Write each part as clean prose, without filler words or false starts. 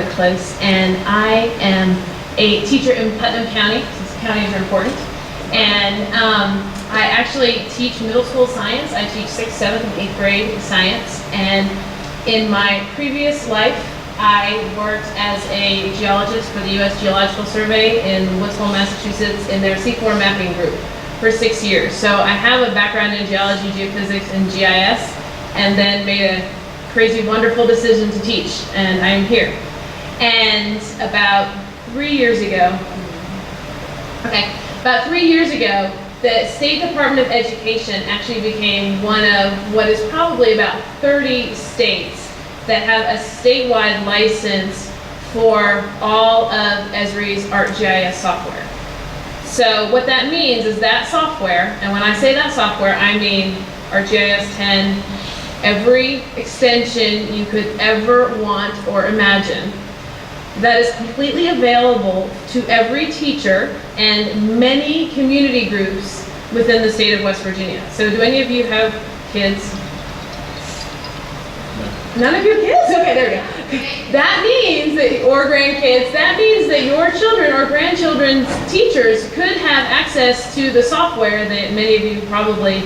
Klose, and I am a teacher in Putnam County, since counties are important. And I actually teach middle school science. I teach 6th, 7th, and 8th grade science. And in my previous life, I worked as a geologist for the U.S. Geological Survey in Woods Hole, Massachusetts, in their C4 mapping group for 6 years. So I have a background in geology, geophysics, and GIS, and then made a crazy, wonderful decision to teach, and I am here. And about 3 years ago, the State Department of Education actually became one of what is probably about 30 states that have a statewide license for all of Esri's ArcGIS software. So what that means is that software, and when I say that software, I mean ArcGIS 10, every extension you could ever want or imagine, that is completely available to every teacher and many community groups within the state of West Virginia. So do any of you have kids? None of you have kids? Okay, there we go. That means that, or grandkids, that means that your children or grandchildren's teachers could have access to the software that many of you probably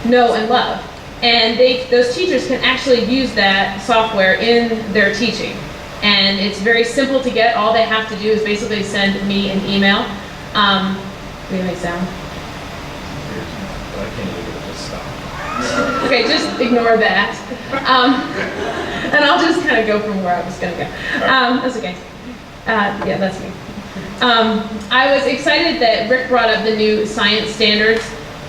know and love. And those teachers can actually use that software in their teaching. And it's very simple to get. All they have to do is basically send me an email. Do you make sound? I can't even just stop. Okay, just ignore that. And I'll just kind of go from where I was going to go. That's okay. Yeah, that's me. I was excited that Rick brought up the new science standards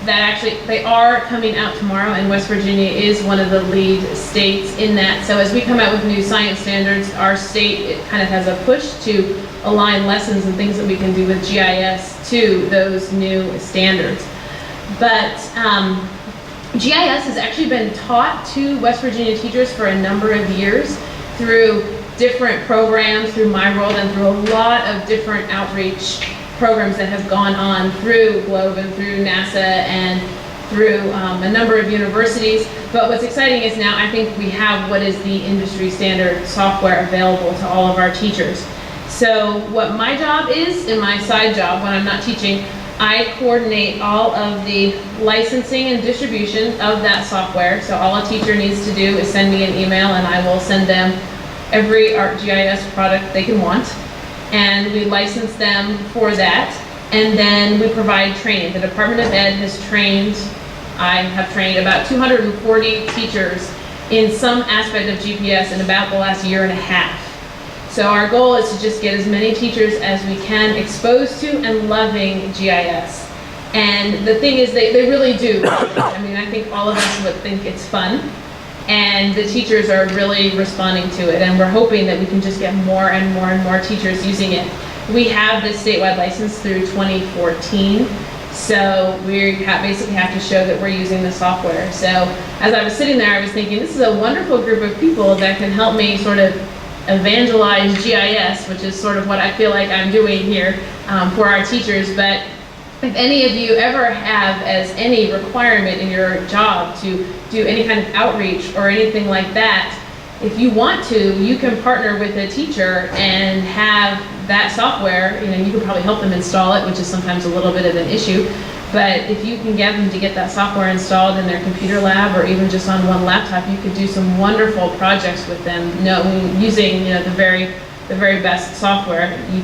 that actually, they are coming out tomorrow, and West Virginia is one of the lead states in that. So as we come out with new science standards, our state, it kind of has a push to align lessons and things that we can do with GIS to those new standards. But GIS has actually been taught to West Virginia teachers for a number of years through different programs, through my world, and through a lot of different outreach programs that have gone on through Globe and through NASA and through a number of universities. But what's exciting is now I think we have what is the industry standard software available to all of our teachers. So what my job is, in my side job when I'm not teaching, I coordinate all of the licensing and distribution of that software. So all a teacher needs to do is send me an email, and I will send them every ArcGIS product they can want. And we license them for that. And then we provide training. The Department of Ed has trained, I have trained about 240 teachers in some aspect of GPS in about the last year and a half. So our goal is to just get as many teachers as we can exposed to and loving GIS. And the thing is, they really do. I mean, I think all of us would think it's fun. And the teachers are really responding to it. And we're hoping that we can just get more and more and more teachers using it. We have this statewide license through 2014. So we basically have to show that we're using the software. So as I was sitting there, I was thinking, this is a wonderful group of people that can help me sort of evangelize GIS, which is sort of what I feel like I'm doing here for our teachers. But if any of you ever have as any requirement in your job to do any kind of outreach or anything like that, if you want to, you can partner with a teacher and have that software. You know, you can probably help them install it, which is sometimes a little bit of an issue. But if you can get them to get that software installed in their computer lab or even just on one laptop, you could do some wonderful projects with them, using the very best software you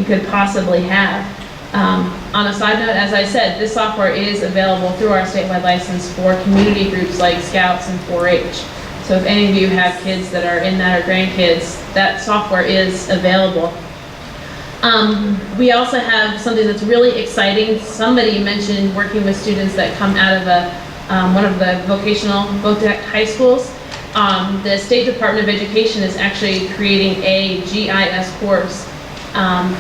could possibly have. On a side note, as I said, this software is available through our statewide license for community groups like Scouts and 4-H. So if any of you have kids that are in that or grandkids, that software is available. We also have something that's really exciting. Somebody mentioned working with students that come out of one of the vocational high schools. The State Department of Education is actually creating a GIS course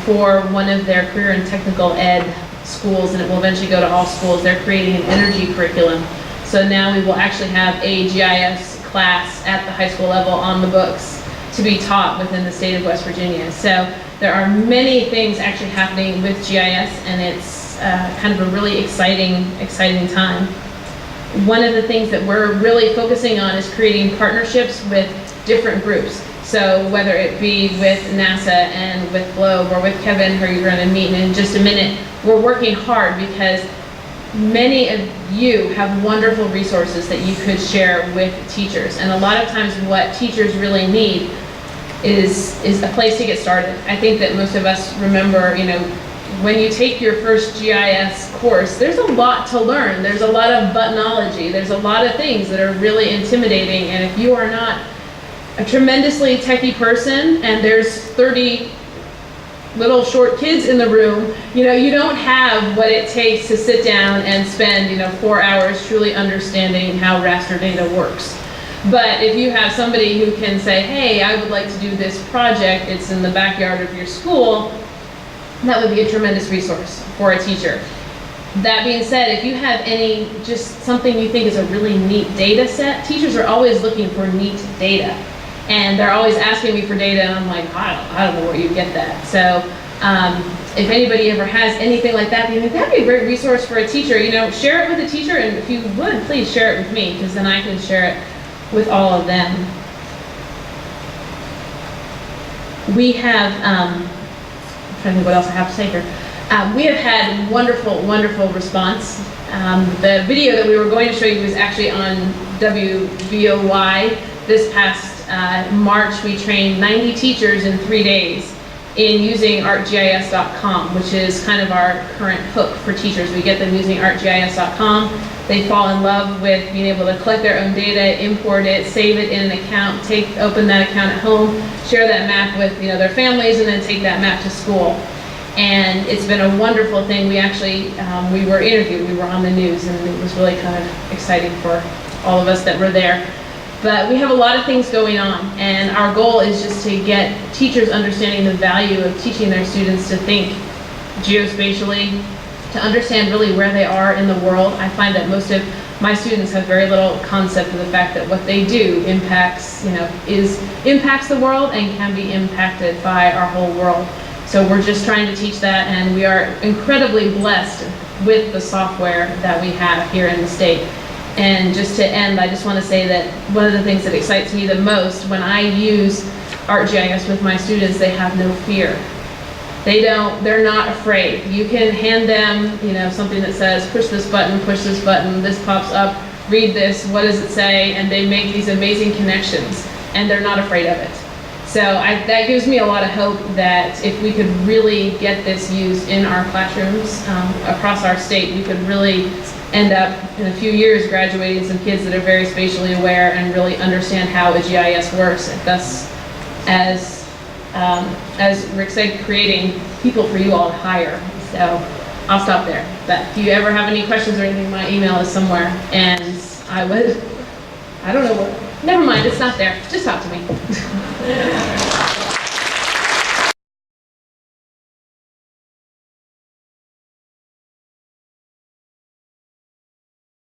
for one of their career and technical ed schools, and it will eventually go to all schools. They're creating an energy curriculum. So now we will actually have a GIS class at the high school level on the books to be taught within the state of West Virginia. So there are many things actually happening with GIS, and it's kind of a really exciting time. One of the things that we're really focusing on is creating partnerships with different groups. So whether it be with NASA and with Globe or with Kevin, who you're going to meet in just a minute, we're working hard because many of you have wonderful resources that you could share with teachers. And a lot of times what teachers really need is a place to get started. I think that most of us remember, when you take your first GIS course, there's a lot to learn. There's a lot of buttonology. There's a lot of things that are really intimidating. And if you are not a tremendously techie person and there's 30 little short kids in the room, you don't have what it takes to sit down and spend, 4 hours truly understanding how raster data works. But if you have somebody who can say, hey, I would like to do this project, it's in the backyard of your school, that would be a tremendous resource for a teacher. That being said, if you have just something you think is a really neat data set, teachers are always looking for neat data. And they're always asking me for data, and I'm like, I don't know where you get that. So if anybody ever has anything like that, that'd be a great resource for a teacher. Share it with a teacher, and if you would, please share it with me, because then I can share it with all of them. We have, I'm trying to think what else I have to say here. We have had wonderful, wonderful response. The video that we were going to show you was actually on WVOY. This past March, we trained 90 teachers in 3 days in using ArcGIS.com, which is kind of our current hook for teachers. We get them using ArcGIS.com. They fall in love with being able to collect their own data, import it, save it in an account, open that account at home, share that map with their families, and then take that map to school. And it's been a wonderful thing. We actually, we were interviewed, we were on the news, and it was really kind of exciting for all of us that were there. But we have a lot of things going on, and our goal is just to get teachers understanding the value of teaching their students to think geospatially, to understand really where they are in the world. I find that most of my students have very little concept of the fact that what they do impacts the world and can be impacted by our whole world. So we're just trying to teach that, and we are incredibly blessed with the software that we have here in the state. And just to end, I just want to say that one of the things that excites me the most when I use ArcGIS with my students, they have no fear. They're not afraid. You can hand them, something that says, push this button, this pops up, read this, what does it say? And they make these amazing connections, and they're not afraid of it. So that gives me a lot of hope that if we could really get this used in our classrooms across our state, we could really end up in a few years graduating some kids that are very spatially aware and really understand how a GIS works, and thus, as Rick said, creating people for you all to hire. So I'll stop there. But if you ever have any questions or anything, my email is somewhere, and I don't know what, never mind, it's not there. Just talk to me.